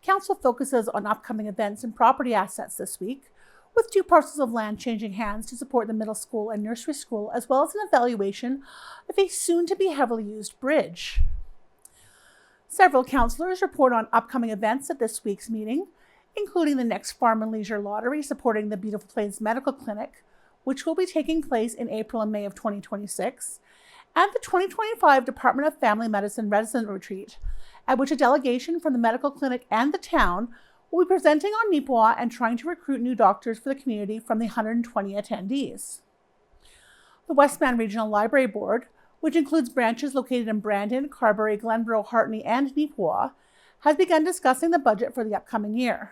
Council focuses on upcoming events and property assets this week, with 2 parcels of land changing hands to support the middle school and nursery school, as well as an evaluation of a soon-to-be heavily used bridge. Several councillors report on upcoming events at this week's meeting, including the next Farm and Leisure Lottery supporting the Beautiful Plains Medical Clinic, which will be taking place in April and May of 2026, and the 2025 Department of Family Medicine Resident Retreat, at which a delegation from the medical clinic and the town will be presenting on Neepawa and trying to recruit new doctors for the community from the 120 attendees. The Westman Regional Library Board, which includes branches located in Brandon, Carberry, Glenborough, Hartney, and Neepawa, has begun discussing the budget for the upcoming year.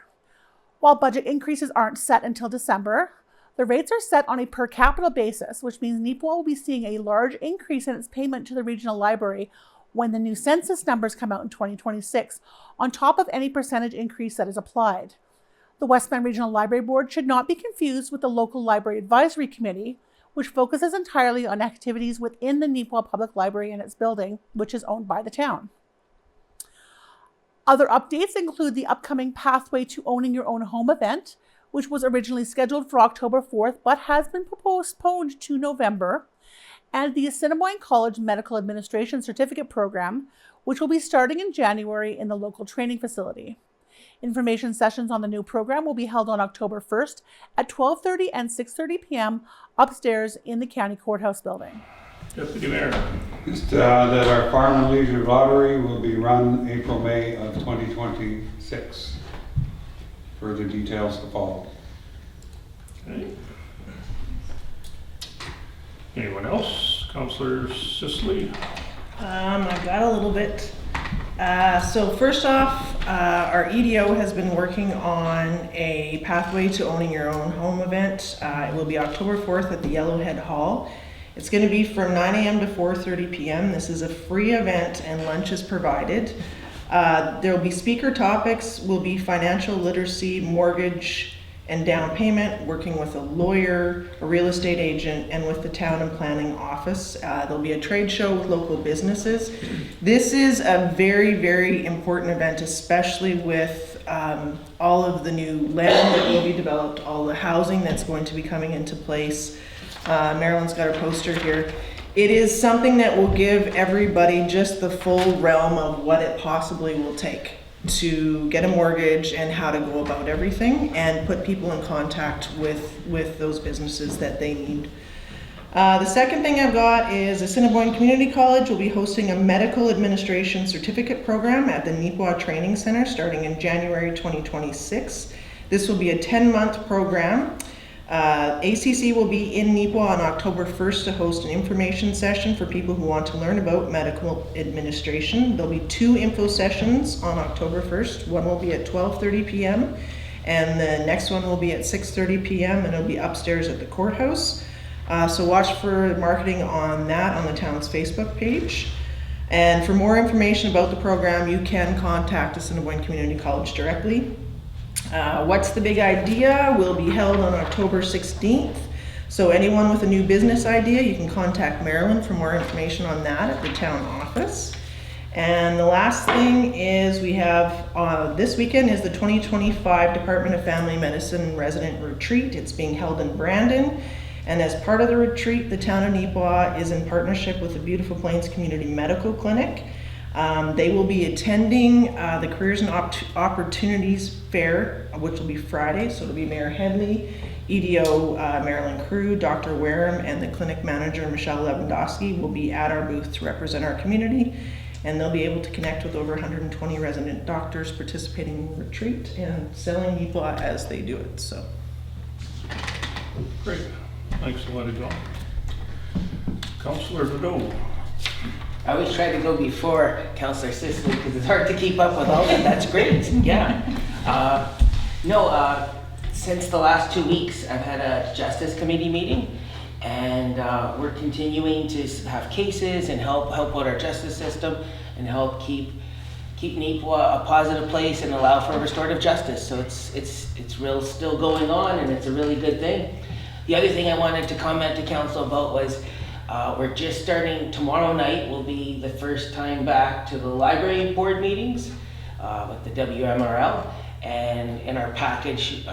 While budget increases aren't set until December, the rates are set on a per capita basis, which means Neepawa will be seeing a large increase in its payment to the regional library when the new census numbers come out in 2026, on top of any percentage increase that is applied. The Westman Regional Library Board should not be confused with the Local Library Advisory Committee, which focuses entirely on activities within the Neepawa Public Library and its building, which is owned by the town. Other updates include the upcoming Pathway to Owning Your Own Home event, which was originally scheduled for October 4th, but has been postponed to November, and the Assiniboine College Medical Administration Certificate Program, which will be starting in January in the local training facility. Information sessions on the new program will be held on October 1st at 12:30 and 6:30 p.m. upstairs in the County Courthouse building. Deputy Mayor. Just that our Farm and Leisure Lottery will be run April-May of 2026. Further details to follow. Okay. Anyone else? Councillor Sisley? I've got a little bit. So first off, our EDO has been working on a Pathway to Owning Your Own Home event. It will be October 4th at the Yellowhead Hall. It's going to be from 9 a.m. to 4:30 p.m. This is a free event and lunch is provided. There will be speaker topics, will be financial literacy, mortgage, and down payment, working with a lawyer, a real estate agent, and with the town and planning office. There'll be a trade show with local businesses. This is a very, very important event, especially with all of the new land that will be developed, all the housing that's going to be coming into place. Marilyn's got her poster here. It is something that will give everybody just the full realm of what it possibly will take to get a mortgage and how to go about everything, and put people in contact with those businesses that they need. The second thing I've got is Assiniboine Community College will be hosting a medical administration certificate program at the Neepawa Training Center starting in January 2026. This will be a 10-month program. ACC will be in Neepawa on October 1st to host an information session for people who want to learn about medical administration. There'll be 2 info sessions on October 1st. One will be at 12:30 p.m. and the next one will be at 6:30 p.m. and it'll be upstairs at the courthouse. So watch for marketing on that on the town's Facebook page. And for more information about the program, you can contact Assiniboine Community College directly. What's the Big Idea will be held on October 16th. So anyone with a new business idea, you can contact Marilyn for more information on that at the town office. And the last thing is we have, this weekend is the 2025 Department of Family Medicine Resident Retreat. It's being held in Brandon. And as part of the retreat, the town of Neepawa is in partnership with the Beautiful Plains Community Medical Clinic. They will be attending the Careers and Opportunities Fair, which will be Friday. So it'll be Mayor Headley, EDO Marilyn Crew, Dr. Wareham, and the clinic manager Michelle Lewandowski will be at our booth to represent our community. And they'll be able to connect with over 120 resident doctors participating in the retreat and selling Neepawa as they do it. So Great. Thanks a lot, John. Councillor Trudeau. I always try to go before Councillor Sisley because it's hard to keep up with all that. That's great. Yeah. Since the last 2 weeks, I've had a Justice Committee meeting, and we're continuing to have cases and help out our justice system and help keep Neepawa a positive place and allow for restorative justice. So it's real still going on, and it's a really good thing. The other thing I wanted to comment to Council about was we're just starting, tomorrow night will be the first time back to the library board meetings. with the WMRL, and in our package,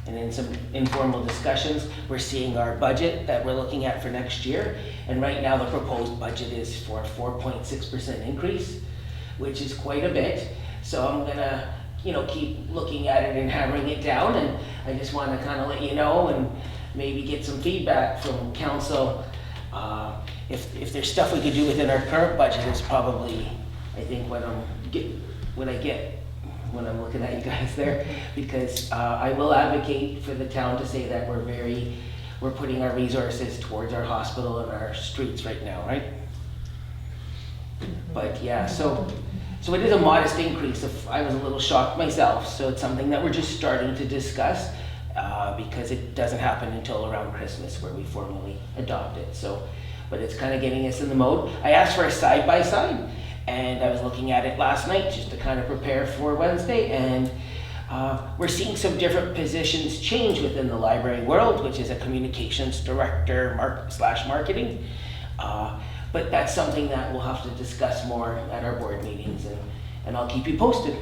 and in some informal discussions, we're seeing our budget that we're looking at for next year. And right now the proposed budget is for a 4.6% increase, which is quite a bit. So I'm gonna, keep looking at it and hammering it down. And I just want to kind of let you know and maybe get some feedback from council. If there's stuff we could do within our current budget, is probably, I think, what I get when I'm looking at you guys there, because I will advocate for the town to say that we're putting our resources towards our hospital and our streets right now, right? But yeah, so it is a modest increase. I was a little shocked myself, so it's something that we're just starting to discuss, because it doesn't happen until around Christmas where we formally adopt it. So, but it's kind of getting us in the mode. I asked for a side-by-side, and I was looking at it last night just to kind of prepare for Wednesday, and we're seeing some different positions change within the library world, which is a communications director /marketing. But that's something that we'll have to discuss more at our board meetings, and I'll keep you posted.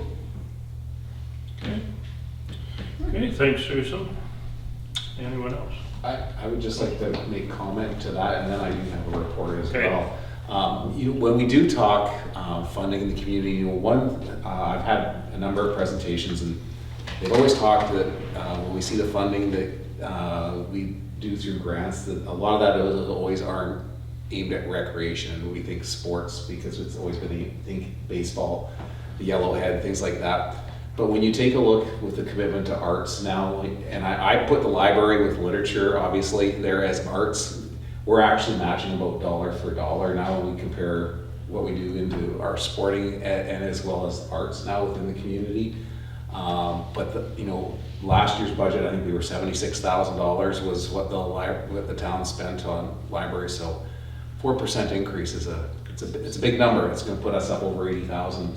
Okay, thanks, Susan. Anyone else? I would just like to make comment to that, and then I do have a report as Okay. well. When we do talk funding in the community, I've had a number of presentations, and they've always talked that when we see the funding that we do through grants, that a lot of that always aren't aimed at recreation, and we think sports, because it's always been, baseball, the yellowhead, things like that. But when you take a look with the commitment to arts now, and I put the library with literature, obviously, there as arts, we're actually matching about dollar for dollar now when we compare what we do into our sporting and as well as arts now within the community. But last year's budget, I think we were $76,000 was what the town spent on library. So 4% increase is it's a big number. It's going to put us up over 80,000.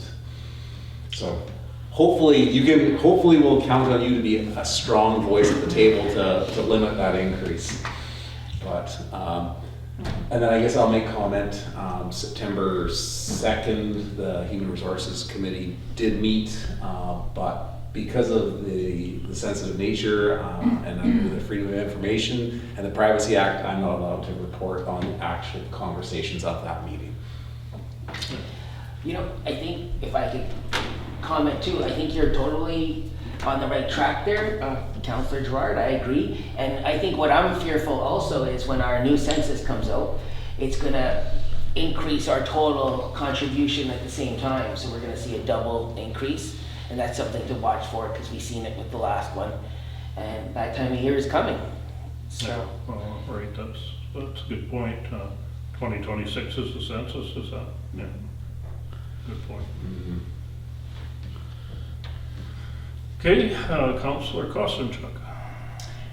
So hopefully we'll count on you to be a strong voice at the table to limit that increase. But and then I guess I'll make comment. September 2nd, the Human Resources Committee did meet, but because of the sensitive nature and under the Freedom of Information and the Privacy Act, I'm not allowed to report on the actual conversations of that meeting. I think if I could comment too, I think you're totally on the right track there, Councillor Gerard, I agree. And I think what I'm fearful also is when our new census comes out, it's gonna increase our total contribution at the same time. So we're gonna see a double increase, and that's something to watch for, because we've seen it with the last one. And that time of year is coming, so. Yeah, right, that's a good point. 2026 is the census, is that? Yeah, good point. Mm-hmm. Okay, Councillor Kostenchuk.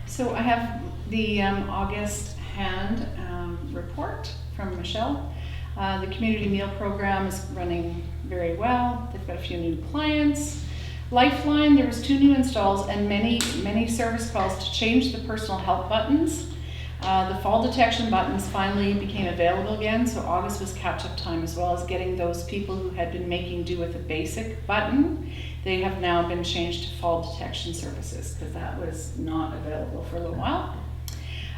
So I have the August hand report from Michelle. The community meal program is running very well. They've got a few new clients. Lifeline, there was 2 new installs and many service calls to change the personal help buttons. The fall detection buttons finally became available again, so August was catch-up time, as well as getting those people who had been making do with a basic button. They have now been changed to fall detection services, because that was not available for a little while.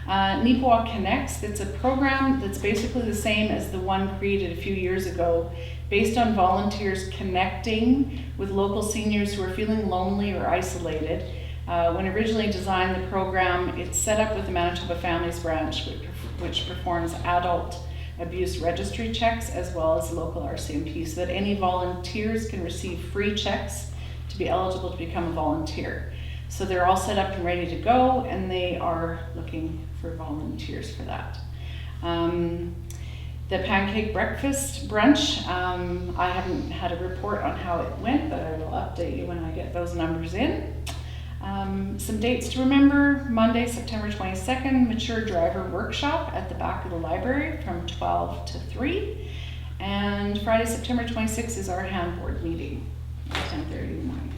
Neepawa Connects, that's a program that's basically the same as the one created a few years ago, based on volunteers connecting with local seniors who are feeling lonely or isolated. When originally designed the program, it's set up with the Manitoba Families Branch, which performs adult abuse registry checks as well as local RCMP, so that any volunteers can receive free checks to be eligible to become a volunteer. So they're all set up and ready to go, and they are looking for volunteers for that. The pancake breakfast brunch, I haven't had a report on how it went, but I will update you when I get those numbers in. Some dates to remember: Monday, September 22nd, mature driver workshop at the back of the library from 12 to 3. And Friday, September 26th is our handboard meeting at 10:30 in the morning.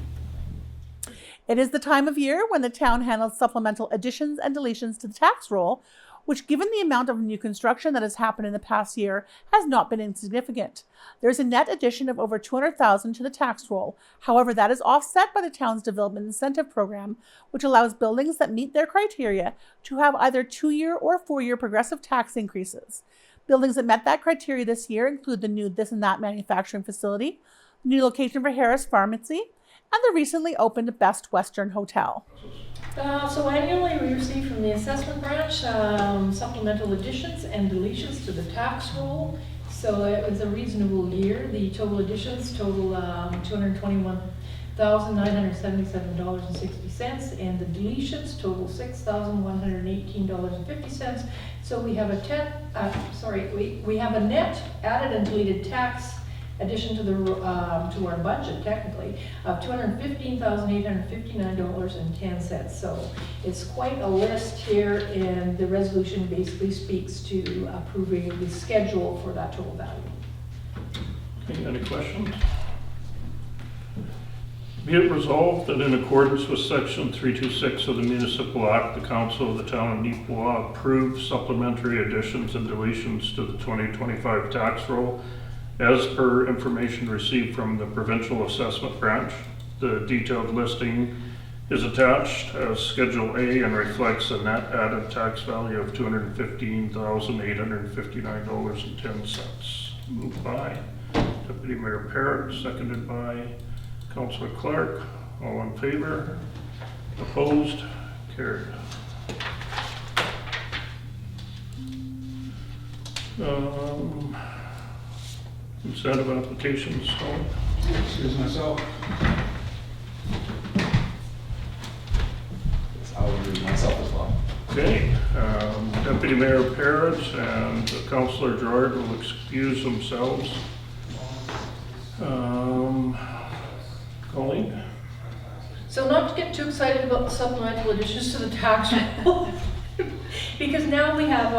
It is the time of year when the town handles supplemental additions and deletions to the tax roll, which, given the amount of new construction that has happened in the past year, has not been insignificant. There's a net addition of over $200,000 to the tax roll. However, that is offset by the town's development incentive program, which allows buildings that meet their criteria to have either 2-year or 4-year progressive tax increases. Buildings that met that criteria this year include the new This and That manufacturing facility, the new location for Harris Pharmacy, and the recently opened Best Western Hotel. So annually, we receive from the assessment branch supplemental additions and deletions to the tax roll. So it was a reasonable year. The total additions total $221,977.60, and the deletions total $6,118.50. So we have we have a net added and deleted tax addition to the to our budget technically of $215,859.10. So it's quite a list here, and the resolution basically speaks to approving the schedule for that total value. Okay, any questions? Be it resolved that in accordance with Section 326 of the Municipal Act, the Council of the Town of Neepawa approves supplementary additions and deletions to the 2025 tax roll as per information received from the Provincial Assessment Branch. The detailed listing is attached as Schedule A and reflects a net added tax value of $215,859.10. Moved by Deputy Mayor Parrott, seconded by Councillor Clark. All in favor? Opposed? Carried. Incentive applications, Colin? Excuse myself. I'll read myself as well. Okay, Deputy Mayor Parrott and Councillor Gerard will excuse themselves. Colleen? So not to get too excited about the supplemental additions to the tax roll, because now we have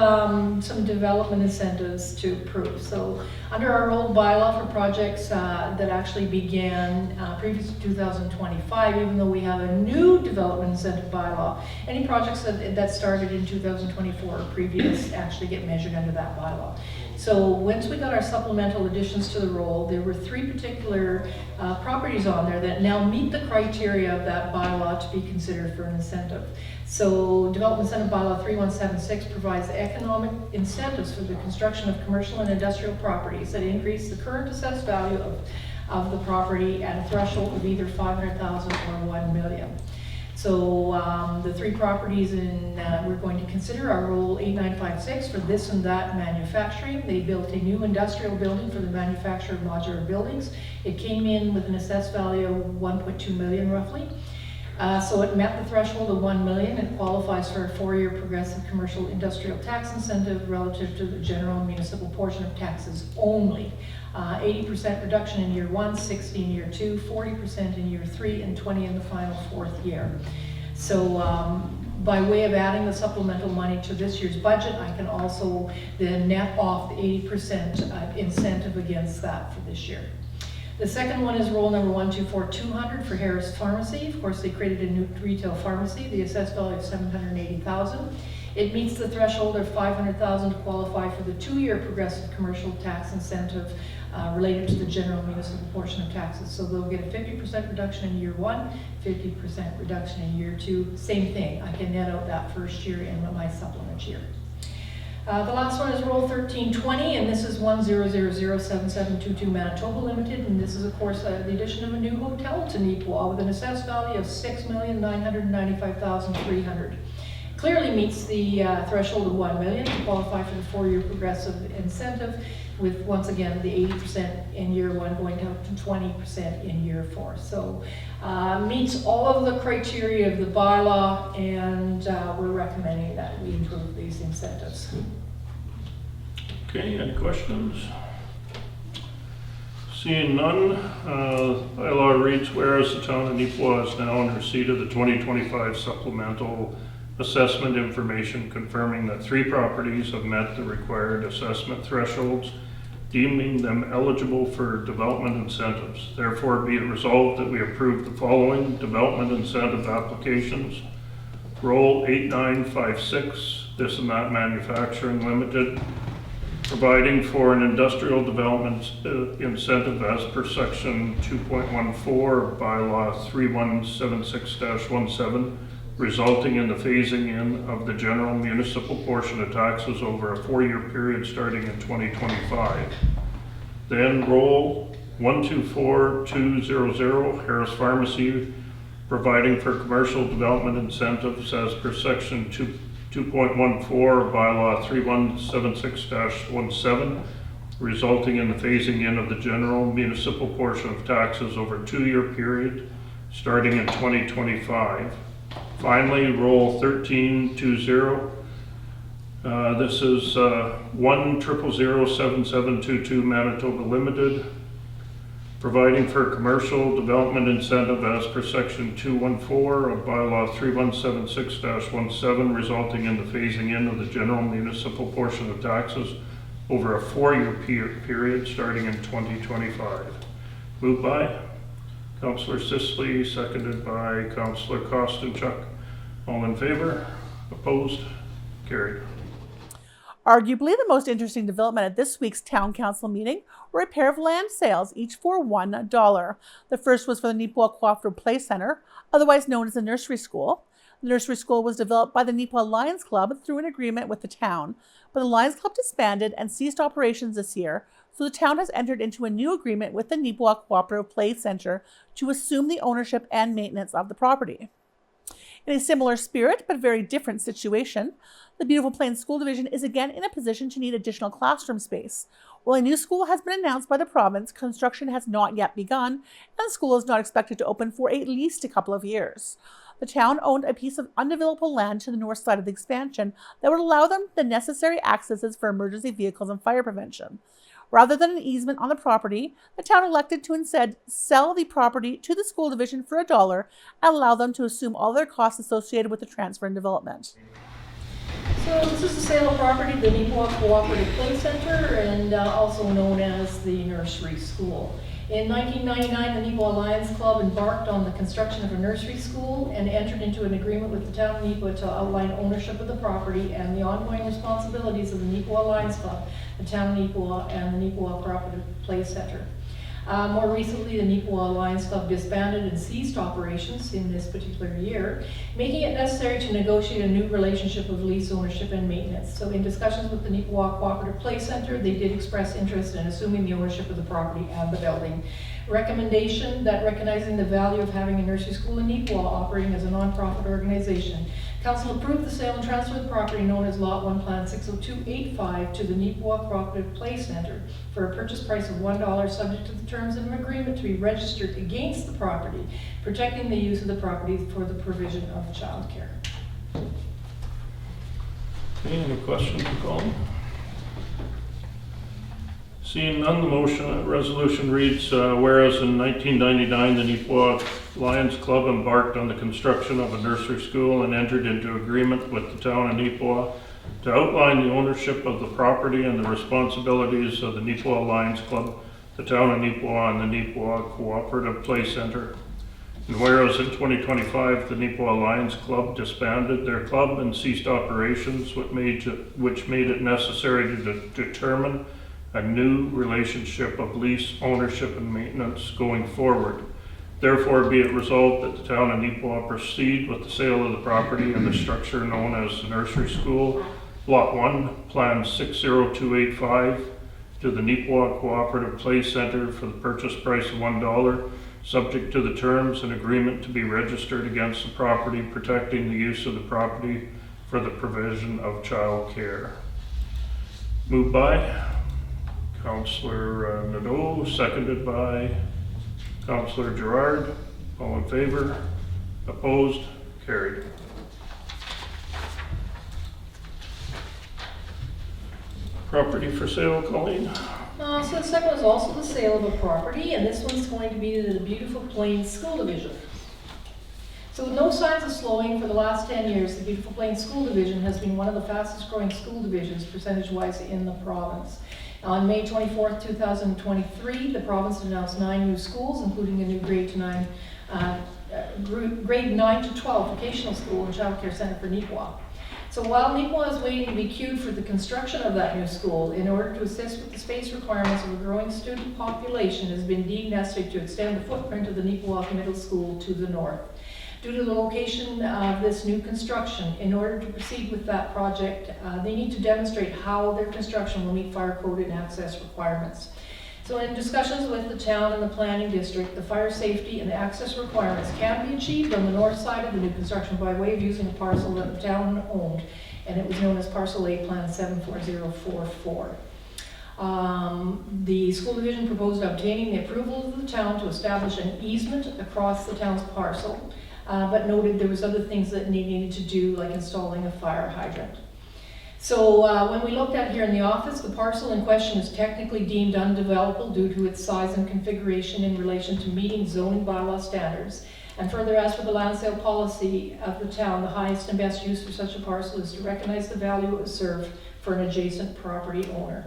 some development incentives to approve. So under our old bylaw for projects that actually began previous to 2025, even though we have a new development incentive bylaw, any projects that started in 2024 or previous actually get measured under that bylaw. So once we got our supplemental additions to the roll, there were 3 particular properties on there that now meet the criteria of that bylaw to be considered for an incentive. So Development Incentive Bylaw 3176 provides economic incentives for the construction of commercial and industrial properties that increase the current assessed value of the property at a threshold of either $500,000 or $1 million. So the 3 properties we're going to consider are Roll 8956 for This and That manufacturing. They built a new industrial building for the manufacture of modular buildings. It came in with an assessed value of $1.2 million roughly. So it met the threshold of $1 million and qualifies for a 4-year progressive commercial industrial tax incentive relative to the general municipal portion of taxes only. 80% reduction in year 1, 60 in year 2, 40% in year 3, and 20 in the final 4th year. So by way of adding the supplemental money to this year's budget, I can also then net off the 80% incentive against that for this year. The second one is roll number 124200 for Harris Pharmacy. Of course, they created a new retail pharmacy. The assessed value of $780,000. It meets the threshold of $500,000 to qualify for the 2-year progressive commercial tax incentive related to the general municipal portion of taxes. So they'll get a 50% reduction in year 1, 50% reduction in year 2. Same thing. I can net out that first year in my supplement year. The last one is Roll 1320, and this is 10007722 Manitoba Limited, and this is, of course, the addition of a new hotel to Neepawa with an assessed value of $6,995,300. Clearly meets the threshold of $1 million to qualify for the 4-year progressive incentive, with once again the 80% in year 1 going down to 20% in year 4. So meets all of the criteria of the bylaw, and we're recommending that we improve these incentives. Okay, any questions? Seeing none, bylaw reads, whereas the town of Neepawa is now in receipt of the 2025 supplemental assessment information confirming that 3 properties have met the required assessment thresholds, deeming them eligible for development incentives. Therefore, be it resolved that we approve the following development incentive applications. Roll 8956 This and That Manufacturing Limited, providing for an industrial development incentive as per section 2.14 bylaw 3176-17, resulting in the phasing in of the general municipal portion of taxes over a 4-year period starting in 2025. Then roll 124200 Harris Pharmacy, providing for commercial development incentives as per section 2.14 bylaw 3176-17, resulting in the phasing in of the general municipal portion of taxes over a 2-year period starting in 2025. Finally, roll 1320. This is 1007722 Manitoba Limited, providing for commercial development incentive as per section 214 of bylaw 3176-17, resulting in the phasing in of the general municipal portion of taxes over a 4-year period starting in 2025. Moved by Councillor Sisley, seconded by Councillor Kostenchuk. All in favor? Opposed? Carried. Arguably the most interesting development at this week's Town Council meeting were a pair of land sales, each for $1. The first was for the Neepawa Cooperative Play Center, otherwise known as the nursery school. The nursery school was developed by the Neepawa Lions Club through an agreement with the town, but the Lions Club disbanded and ceased operations this year, so the town has entered into a new agreement with the Neepawa Cooperative Play Center to assume the ownership and maintenance of the property. In a similar spirit, but very different situation, the Beautiful Plains School Division is again in a position to need additional classroom space. While a new school has been announced by the province, construction has not yet begun, and the school is not expected to open for at least a couple of years. The town owned a piece of undevelopable land to the north side of the expansion that would allow them the necessary accesses for emergency vehicles and fire prevention. Rather than an easement on the property, the town elected to instead sell the property to the school division for $1 and allow them to assume all their costs associated with the transfer and development. So this is the sale of property, the Neepawa Cooperative Play Center, and also known as the nursery school. In 1999, the Neepawa Lions Club embarked on the construction of a nursery school and entered into an agreement with the town of Neepawa to outline ownership of the property and the ongoing responsibilities of the Neepawa Lions Club, the town of Neepawa, and the Neepawa Cooperative Play Center. More recently, the Neepawa Lions Club disbanded and ceased operations in this particular year, making it necessary to negotiate a new relationship of lease ownership and maintenance. So in discussions with the Neepawa Cooperative Play Center, they did express interest in assuming the ownership of the property and the building. Recommendation that recognizing the value of having a nursery school in Neepawa operating as a nonprofit organization, Council approved the sale and transfer of the property known as Lot 1 Plan 60285 to the Neepawa Cooperative Play Center for a purchase price of $1, subject to the terms of an agreement to be registered against the property, protecting the use of the property for the provision of childcare. Any questions or comments? Seeing none, the resolution reads, whereas in 1999, the Neepawa Lions Club embarked on the construction of a nursery school and entered into agreement with the town of Neepawa to outline the ownership of the property and the responsibilities of the Neepawa Lions Club, the town of Neepawa, and the Neepawa Cooperative Play Center. And whereas in 2025, the Neepawa Lions Club disbanded their club and ceased operations, which made it necessary to determine a new relationship of lease, ownership, and maintenance going forward. Therefore, be it resolved that the town of Neepawa proceed with the sale of the property and the structure known as the nursery school, Lot 1, Plan 60285, to the Neepawa Cooperative Play Center for the purchase price of $1, subject to the terms and agreement to be registered against the property, protecting the use of the property for the provision of child care. Moved by Councillor Nadeau, seconded by Councillor Gerard. All in favor? Opposed? Carried. Property for sale, Colleen? So the second one is also the sale of a property, and this one's going to be the Beautiful Plains School Division. So with no signs of slowing for the last 10 years, the Beautiful Plains School Division has been one of the fastest growing school divisions percentage-wise in the province. On May 24th, 2023, the province announced 9 new schools, including a new grade 9 to 12 vocational school and child care center for Neepawa. So while Neepawa is waiting to be queued for the construction of that new school, in order to assist with the space requirements of a growing student population, it has been deemed necessary to extend the footprint of the Neepawa Middle School to the north. Due to the location of this new construction, in order to proceed with that project, they need to demonstrate how their construction will meet fire code and access requirements. So in discussions with the town and the planning district, the fire safety and the access requirements can be achieved on the north side of the new construction by way of using a parcel that the town owned, and it was known as Parcel A Plan 74044. The school division proposed obtaining the approval of the town to establish an easement across the town's parcel, but noted there was other things that needed to do, like installing a fire hydrant. So when we looked at it here in the office, the parcel in question is technically deemed undevelopable due to its size and configuration in relation to meeting zoning bylaw standards. And further, as for the land sale policy of the town, the highest and best use for such a parcel is to recognize the value it would serve for an adjacent property owner.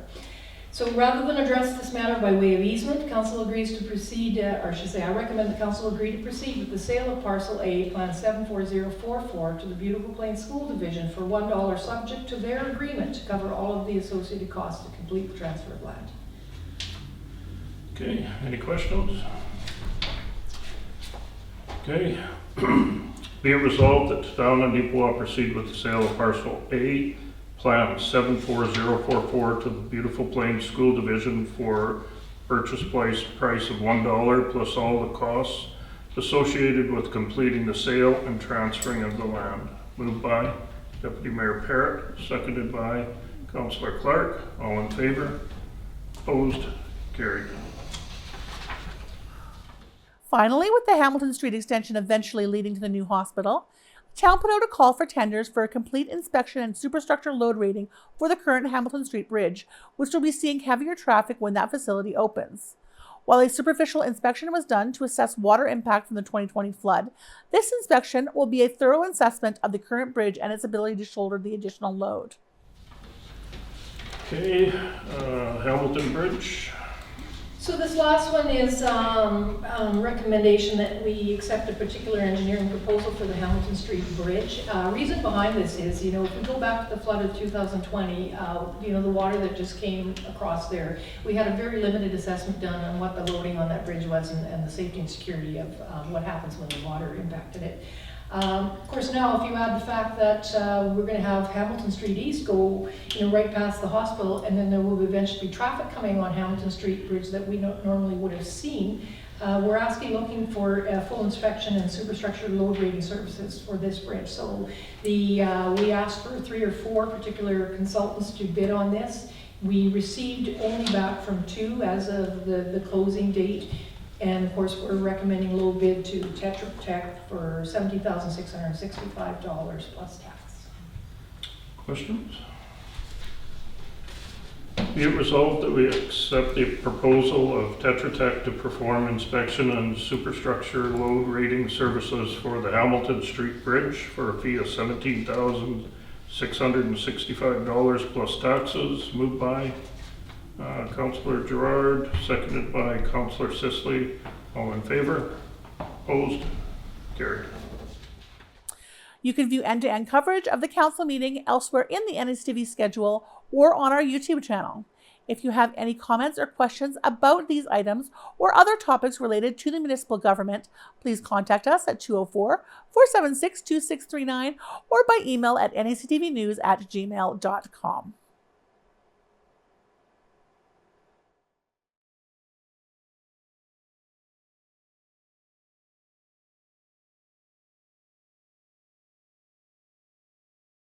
So rather than address this matter by way of easement, council agrees to proceed, or I should say, I recommend the council agree to proceed with the sale of Parcel A, Plan 74044, to the Beautiful Plains School Division for $1, subject to their agreement to cover all of the associated costs to complete the transfer of land. Okay, any questions? Okay. Be it resolved that the town of Neepawa proceed with the sale of Parcel A, Plan 74044 to the Beautiful Plains School Division for purchase price of $1 plus all the costs associated with completing the sale and transferring of the land. Moved by Deputy Mayor Parrott, seconded by Councillor Clark. All in favor? Opposed? Carried. Finally, with the Hamilton Street extension eventually leading to the new hospital, the town put out a call for tenders for a complete inspection and superstructure load rating for the current Hamilton Street Bridge, which will be seeing heavier traffic when that facility opens. While a superficial inspection was done to assess water impact from the 2020 flood, this inspection will be a thorough assessment of the current bridge and its ability to shoulder the additional load. Okay, Hamilton Bridge. So this last one is recommendation that we accept a particular engineering proposal for the Hamilton Street Bridge. Reason behind this is, if we go back to the flood of 2020, the water that just came across there, we had a very limited assessment done on what the loading on that bridge was and the safety and security of what happens when the water impacted it. Of course, now if you add the fact that we're going to have Hamilton Street East go, right past the hospital, and then there will eventually be traffic coming on Hamilton Street Bridge that we normally would have seen, we're looking for a full inspection and superstructure load rating services for this bridge. So we asked for 3 or 4 particular consultants to bid on this. We received only back from 2 as of the closing date. And of course, we're recommending low bid to Tetra Tech for $17,665 plus tax. Questions? Be it resolved that we accept the proposal of Tetra Tech to perform inspection and superstructure load rating services for the Hamilton Street Bridge for a fee of $17,665 plus taxes. Moved by Councillor Gerard, seconded by Councillor Sisley. All in favor? Opposed? Carried. You can view end-to-end coverage of the council meeting elsewhere in the NSTV schedule or on our YouTube channel. If you have any comments or questions about these items or other topics related to the municipal government, please contact us at 204-476-2639 or by email at nactvnews@gmail.com.